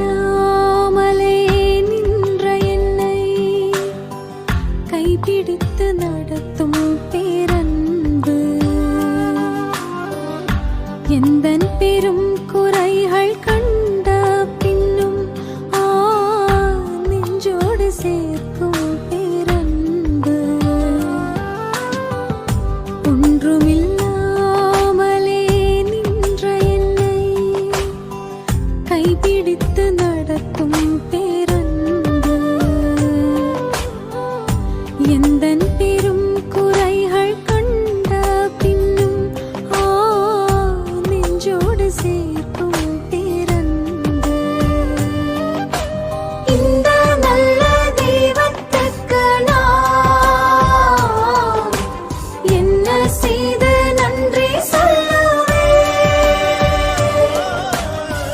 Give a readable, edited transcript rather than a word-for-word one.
ஒன்றுமில்லாமலே நின்ற என்னை கைபிடித்து நடத்தும் பேரன்பு எந்தன் பெரும் குறைகள் கண்ட பின்னும் நெஞ்சோடு சேர்க்கும் பேரன்பு ஒன்றுமில்லாமலே நின்ற என்னை கைபிடித்து நடத்தும்